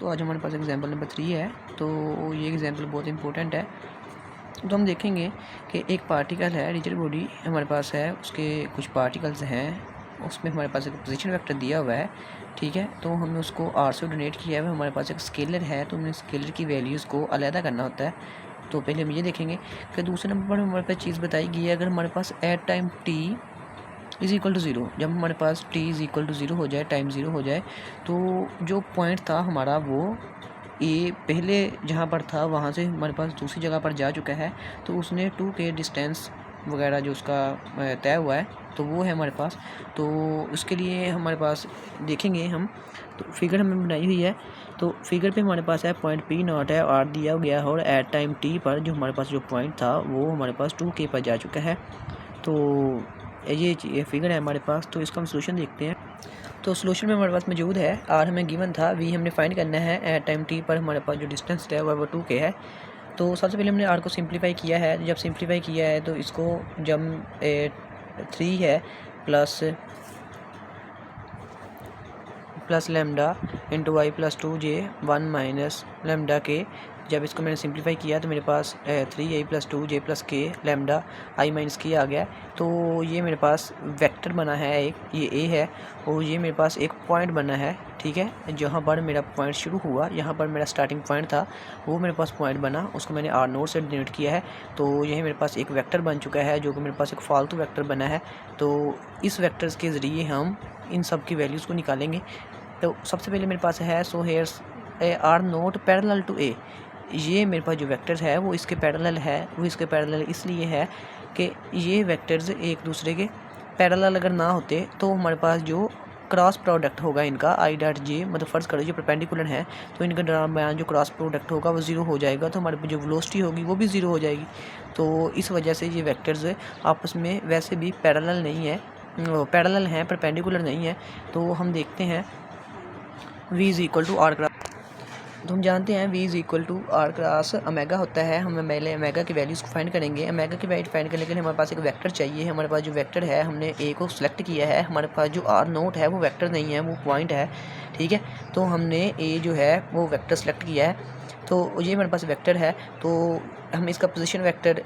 तो आज हमारे पास एग्जांपल नंबर 3 है। तो ये एग्जांपल बहुत इंपॉर्टेंट है। तो हम देखेंगे कि एक पार्टिकल है, रिजिड बॉडी हमारे पास है, उसके कुछ पार्टिकल्स हैं, उसमें हमारे पास एक पोजीशन वेक्टर दिया हुआ है। ठीक है, तो हमने उसको आर से डोनेट किया है। हमारे पास एक स्केलर है, तो हमने स्केलर की वैल्यूज़ को अलहदा करना होता है। तो पहले हम ये देखेंगे कि दूसरे नंबर पर हमारे पास चीज़ बताई गई है, अगर हमारे पास at time t is equal to zero, जब हमारे पास t is equal to zero हो जाए, टाइम ज़ीरो हो जाए, तो जो पॉइंट था हमारा वो ए पहले जहाँ पर था वहाँ से हमारे पास दूसरी जगह पर जा चुका है। तो उसने 2 के डिस्टेंस वगैरह जो उसका तय हुआ है तो वो है हमारे पास। तो उसके लिए हमारे पास देखेंगे हम, तो फिगर हमें बनाई हुई है। तो फिगर पे हमारे पास है पॉइंट पी नॉट है, आर दिया गया है, और एट टाइम टी पर जो हमारे पास जो पॉइंट था वो हमारे पास 2 के पर जा चुका है। तो ये फिगर है हमारे पास। तो इसका हम सोल्यूशन देखते हैं। तो सोल्यूशन में हमारे पास मौजूद है, आर हमें गिवन था, वी हमने फाइंड करना है, एट टाइम टी पर हमारे पास जो डिस्टेंस है वो 2 के है। तो सबसे पहले हमने आर को सिंप्लीफाई किया है। जब सिंप्लीफाई किया है तो इसको जब 3 है plus lambda into Y plus 2j 1 minus lambda के, जब इसको मैंने सिंप्लीफाई किया तो मेरे पास 3a plus 2j plus K lambda I minus K आ गया। तो ये मेरे पास वेक्टर बना है एक, ये a है, और ये मेरे पास एक पॉइंट बना है। ठीक है, जहाँ पर मेरा पॉइंट शुरू हुआ, यहाँ पर मेरा स्टार्टिंग पॉइंट था, वो मेरे पास पॉइंट बना, उसको मैंने आर नोट से डिनोट किया है। तो यही मेरे पास एक वेक्टर बन चुका है, जो कि मेरे पास एक फालतू वेक्टर बना है। तो इस वेक्टर्स के ज़रिए हम इन सब की वैल्यूज़ को निकालेंगे। तो सबसे पहले मेरे पास है, so here's are not parallel to a. ये मेरे पास जो वेक्टर है वो इसके पैरेलल है। वो इसके पैरेलल इसलिए है कि ये वेक्टर्स एक दूसरे के पैरेलल अगर ना होते तो हमारे पास जो क्रॉस प्रोडक्ट होगा इनका आई डॉट जे, मतलब फ़र्ज़ करो जो परपेंडिकुलर है, तो इनका दरमियान जो क्रॉस प्रोडक्ट होगा वो ज़ीरो हो जाएगा। तो हमारे पास जो वेलोसिटी होगी वो भी ज़ीरो हो जाएगी। तो इस वजह से ये वेक्टर्स आपस में वैसे भी पैरेलल नहीं है, पैरेलल हैं, परपेंडिकुलर नहीं है। तो हम देखते हैं v is equal to r cross. तो हम जानते हैं v is equal to r cross omega होता है। हम पहले ओमेगा की वैल्यूज़ को फाइंड करेंगे। ओमेगा की वैल्यू फाइंड करने के लिए हमारे पास एक वेक्टर चाहिए। हमारे पास जो वेक्टर है, हमने a को सिलेक्ट किया है। हमारे पास जो आर नोट है वो वेक्टर नहीं है, वो पॉइंट है। ठीक है, तो हमने a जो है वो वेक्टर सेलेक्ट किया है। तो ये हमारे पास वेक्टर है। तो हम इसका position vector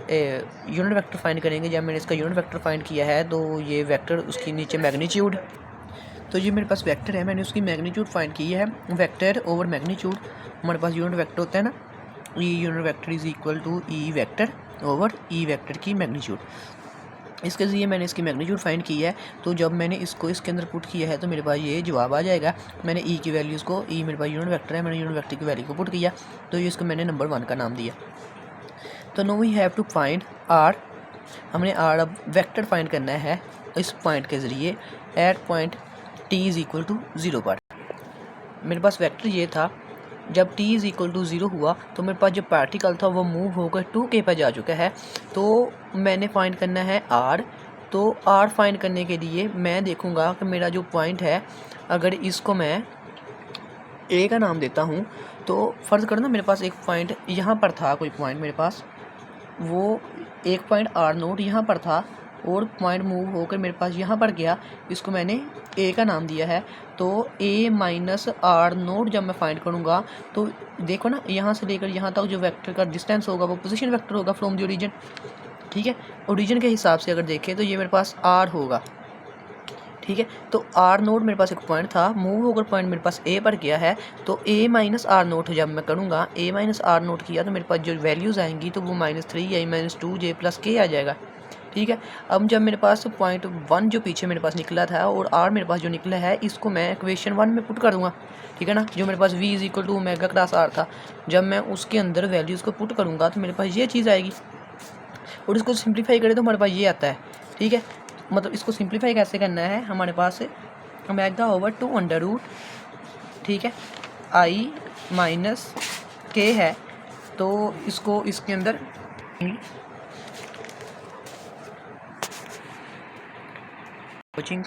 unit vector find करेंगे। जब मैंने इसका यूनिट वेक्टर फाइंड किया है तो ये वेक्टर उसकी नीचे मैग्नीट्यूड, तो ये मेरे पास वेक्टर है, मैंने उसकी मैग्नीट्यूड फाइंड की है। वेक्टर ओवर मैग्नीट्यूड, हमारे पास यूनिट वेक्टर होता है ना, e unit vector is equal to e vector over e vector की मैग्नीट्यूड। इसके ज़रिए मैंने इसकी मैग्नीट्यूड फाइंड की है। तो जब मैंने इसको इसके अंदर पुट किया है तो मेरे पास ये जवाब आ जाएगा। मैंने ई की वैल्यूज़ को, ई मेरे पास यूनिट वेक्टर है, मैंने यूनिट वेक्टर की वैल्यू को पुट किया, तो ये इसको मैंने नंबर 1 का नाम दिया। तो no we have to find r, हमने आर अब वेक्टर फाइंड करना है इस पॉइंट के ज़रिए at point t is equal to zero पर। मेरे पास वेक्टर ये था, जब t is equal to zero हुआ तो मेरे पास जो पार्टिकल था वो मूव होकर 2k पर जा चुका है। तो मैंने फाइंड करना है r। तो r फाइंड करने के लिए मैं देखूंगा कि मेरा जो पॉइंट है, अगर इसको मैं a का नाम देता हूँ, तो फ़र्ज़ करो ना मेरे पास एक पॉइंट यहाँ पर था, कोई पॉइंट मेरे पास, वो एक पॉइंट आर नोट यहाँ पर था और पॉइंट मूव होकर मेरे पास यहाँ पर गया, इसको मैंने ए का नाम दिया है। तो ए माइनस आर नोट जब मैं फाइंड करूँगा तो देखो ना, यहाँ से लेकर यहाँ तक जो वेक्टर का डिस्टेंस होगा वो पोजीशन वेक्टर होगा फ्रॉम द ओरिजिन। ठीक है, ओरिजिन के हिसाब से अगर देखें तो ये मेरे पास आर होगा। ठीक है, तो आर नोट मेरे पास एक पॉइंट था, मूव होकर पॉइंट मेरे पास ए पर गया है। तो ए माइनस आर नोट जब मैं करूँगा, ए माइनस आर नोट किया तो मेरे पास जो वैल्यूज़ आएंगी तो वो -3 -2j प्लस के आ जाएगा। ठीक है, अब जब मेरे पास पॉइंट 1 जो पीछे मेरे पास निकला था और आर मेरे पास जो निकला है, इसको मैं इक्वेशन 1 में पुट कर दूँगा। ठीक है ना, जो मेरे पास v is equal to omega cross r था, जब मैं उसके अंदर वैल्यूज़ को पुट करूँगा तो मेरे पास ये चीज़ आएगी, और इसको सिंप्लीफाई करें तो हमारे पास ये आता है। ठीक है, मतलब इसको सिंप्लीफाई कैसे करना है, हमारे पास ओमेगा ओवर 2 अंडर रूट, ठीक है, आई माइनस के है। तो इसको इसके अंदर कोचिंग